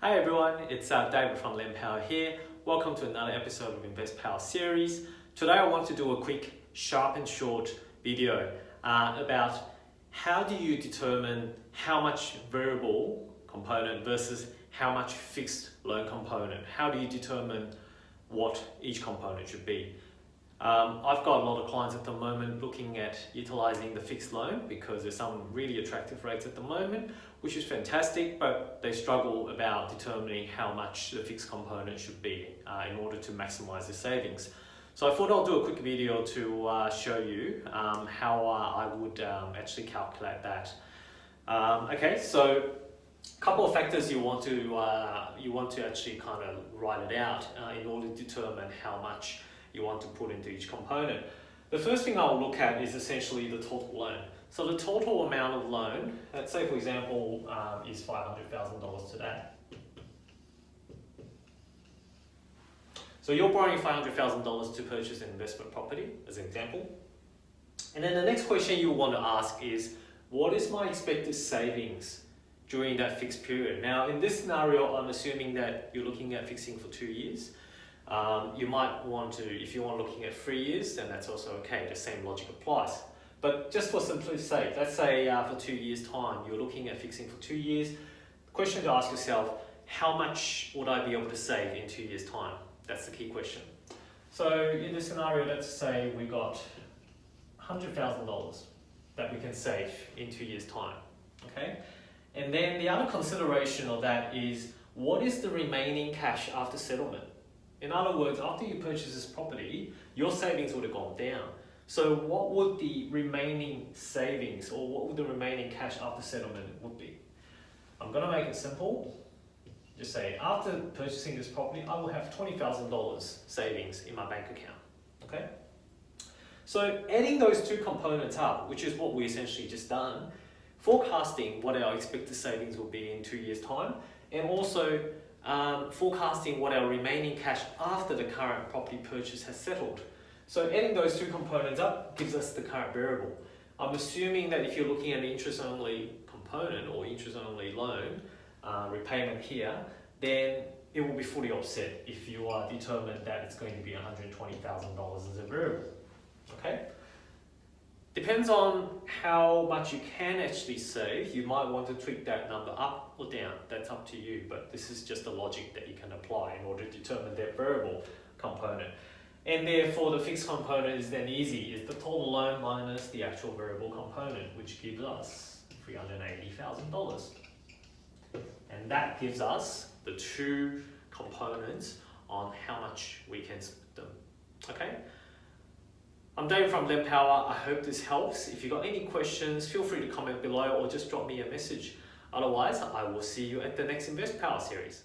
Hi everyone, it's David from LendPower here. Welcome to another episode of InvestPower series. Today I want to do a quick, sharp and short video about how do you determine how much variable component versus how much fixed loan component. How do you determine what each component should be? I've got a lot of clients at the moment looking at utilizing the fixed loan because there's some really attractive rates at the moment, which is fantastic, but they struggle about determining how much the fixed component should be in order to maximize their savings. So I thought I'll do a quick video to show you how I would actually calculate that. Okay, so a couple of factors you want to actually kind of write it out in order to determine how much you want to put into each component. The first thing I'll look at is essentially the total loan. So the total amount of loan, let's say for example, is $500,000 today. So you're borrowing $500,000 to purchase an investment property, as an example. And then the next question you want to ask is, what is my expected savings during that fixed period? Now in this scenario, I'm assuming that you're looking at fixing for 2 years. You might want to, if you're looking at 3 years, then that's also okay, the same logic applies. But just for simplicity's sake, let's say for 2 years time, you're looking at fixing for 2 years. The question to ask yourself, how much would I be able to save in 2 years time? That's the key question. So in this scenario, let's say we got $100,000 that we can save in 2 years time, okay? And then the other consideration of that is, what is the remaining cash after settlement? In other words, after you purchase this property, your savings would have gone down. So what would the remaining savings or what would the remaining cash after settlement would be? I'm going to make it simple. Just say, after purchasing this property, I will have $20,000 savings in my bank account. Okay? So adding those two components up, which is what we essentially just done, forecasting what our expected savings will be in 2 years' time, and also forecasting what our remaining cash after the current property purchase has settled. So adding those two components up gives us the current variable. I'm assuming that if you're looking at an interest-only component or interest-only loan repayment here, then it will be fully offset if you are determined that it's going to be $120,000 as a variable. Okay? Depends on how much you can actually save. You might want to tweak that number up or down. That's up to you, but this is just the logic that you can apply in order to determine that variable component. And therefore the fixed component is then easy. It's the total loan minus the actual variable component, which gives us $380,000. And that gives us the two components on how much we can split them. Okay? I'm Dave from LendPower. I hope this helps. If you've got any questions, feel free to comment below or just drop me a message. Otherwise, I will see you at the next InvestPower series.